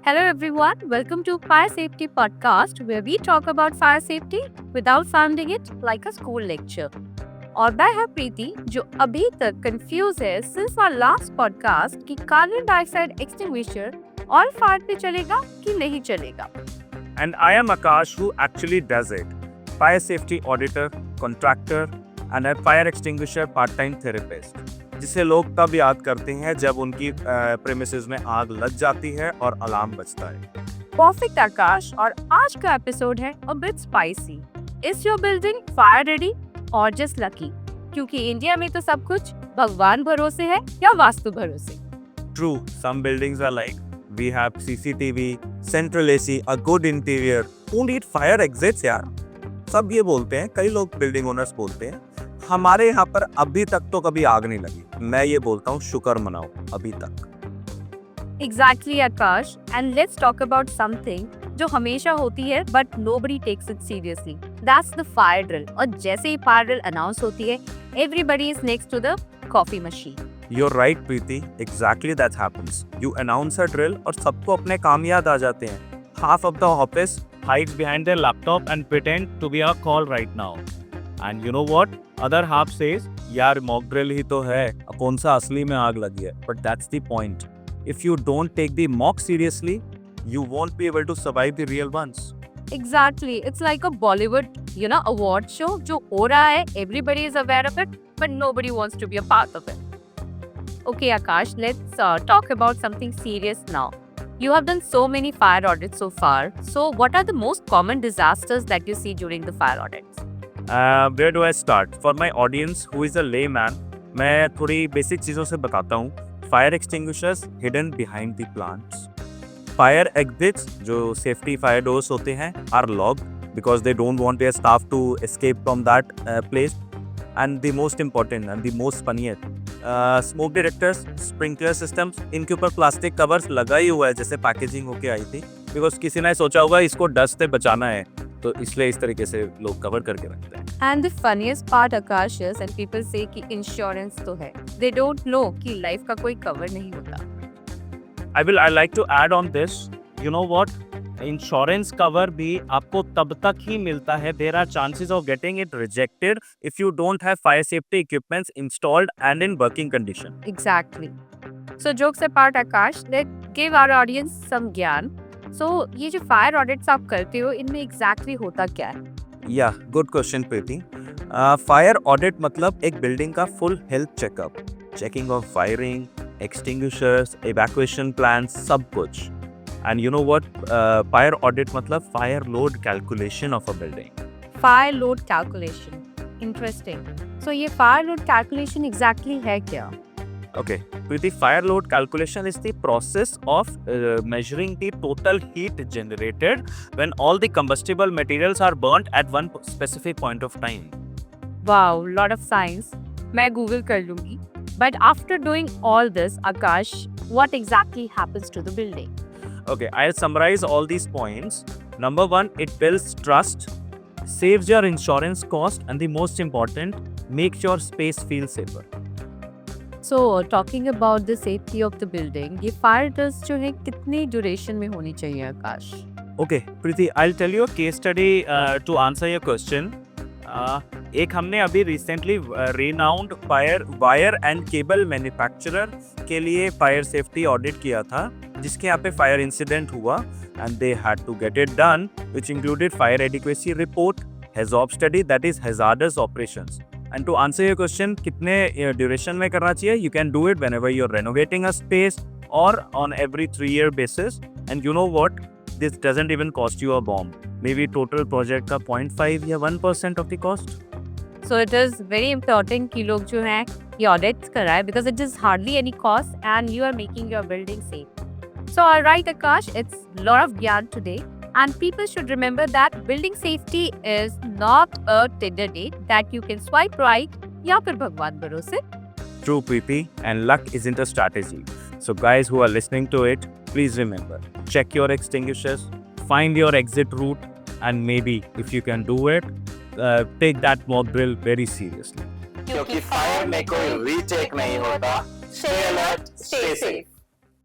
Hello everyone, welcome to Fire Safety Podcast where we talk about fire safety without sounding it like a school lecture. और मैं है प्रीति जो अभी तक confuse है सिंस आवर लास्ट पॉडकास्ट कि carbon dioxide extinguisher all fire पे चलेगा कि नहीं चलेगा. And I am Akash who actually does it. Fire safety auditor, contractor and a fire extinguisher part-time therapist. जिसे लोग तब याद करते हैं जब उनकी प्रेमिसेस में आग लग जाती है और अलार्म बजता है. परफेक्ट आकाश. और आज का एपिसोड है a bit spicy. Is your building fire ready or just lucky? क्योंकि इंडिया में तो सब कुछ भगवान भरोसे है या वास्तु भरोसे. True, some buildings are like we have CCTV, central AC, a good interior. Who need fire exits यार? सब ये बोलते हैं, कई लोग बिल्डिंग ओनर्स बोलते हैं. हमारे यहाँ पर अभी तक तो कभी आग नहीं लगी. मैं ये बोलता हूँ शुक्र मनाओ अभी तक. Exactly Akash. And let's talk about something जो हमेशा होती है but nobody takes it seriously. That's the fire drill. और जैसे ही fire drill announce होती है, everybody is next to the coffee machine. You're right, Preeti. Exactly that happens. You announce a drill और सबको अपने काम याद आ जाते हैं. Half of the office hides behind their laptop and pretend to be a call right now. And you know what? Other half says, यार mock drill ही तो है, कौन सा असली में आग लगी है. But that's the point. If you don't take the mock seriously, you won't be able to survive the real ones. Exactly. It's like a Bollywood, award show जो हो रहा है, everybody is aware of it, but nobody wants to be a part of it. Okay, Akash, let's talk about something serious now. You have done so many fire audits so far. So, what are the most common disasters that you see during the fire audits? Where do I start? For my audience who is a layman, मैं थोड़ी basic चीज़ों से बताता हूँ. Fire extinguishers hidden behind the plants. Fire exits जो safety fire doors होते हैं are locked because they don't want their staff to escape from that place. And the most important and the most funniest, smoke detectors, sprinkler systems, इनके ऊपर plastic covers लगा ही हुआ है जैसे packaging होके आई थी. बिकॉज किसी ने सोचा होगा इसको डस्ट से बचाना है, तो इसलिए इस तरीके से लोग कवर करके रखते हैं. And the funniest part, Akash, is and people say कि insurance तो है. They don't know कि life का कोई cover नहीं होता. I like to add on this. You know what? Insurance cover भी आपको तब तक ही मिलता है. There are chances of getting it rejected if you don't have fire safety equipments installed and in working condition. Exactly. So jokes apart, Akash, let's give our audience some ज्ञान. So ये जो फायर ऑडिट्स आप करते हो, इनमें exactly होता क्या है? या गुड क्वेश्चन प्रीति. फायर ऑडिट मतलब एक बिल्डिंग का full health checkup, checking of firing, extinguishers, evacuation plan, सब कुछ. And you know what? Fire audit मतलब fire load calculation of a building. Fire load calculation. Interesting. So ये fire load calculation exactly है क्या? Okay. So the fire load calculation is the process of measuring the total heat generated when all the combustible materials are burnt at one specific point of time. Wow, lot of science. मैं Google कर लूँगी. But after doing all this, Akash, what exactly happens to the building? Okay, I'll summarize all these points. Number one, it builds trust, saves your insurance cost, and the most important, makes your space feel safer. So, talking about the safety of the building, ये fire drills जो है कितनी duration में होनी चाहिए आकाश? Okay, Preeti, I'll tell you a case study to answer your question. एक हमने अभी recently renowned wire and cable manufacturer के लिए फायर सेफ्टी ऑडिट किया था, जिसके यहाँ पे फायर इंसिडेंट हुआ and they had to get it done, which included fire adequacy report, hazard study, that is hazardous operations. And to answer your question कितने duration में करना चाहिए, you can do it whenever you are renovating a space और on every 3 year basis. And you know what, this doesn't even cost you a bomb. Maybe total project का 0.5 या 1% of the cost. So it is very important कि लोग जो हैं ये audits कराएं because it is hardly any cost and you are making your building safe. So alright Akash, it's lot of ज्ञान today and people should remember that building safety is not a Tinder date that you can swipe right या फिर भगवान भरोसे. True, Preeti, and luck isn't a strategy. So guys who are listening to it, please remember, check your extinguishers, find your exit route, and maybe if you can do it, take that mock drill very seriously. क्योंकि fire में कोई retake नहीं होता. Stay alert, stay safe.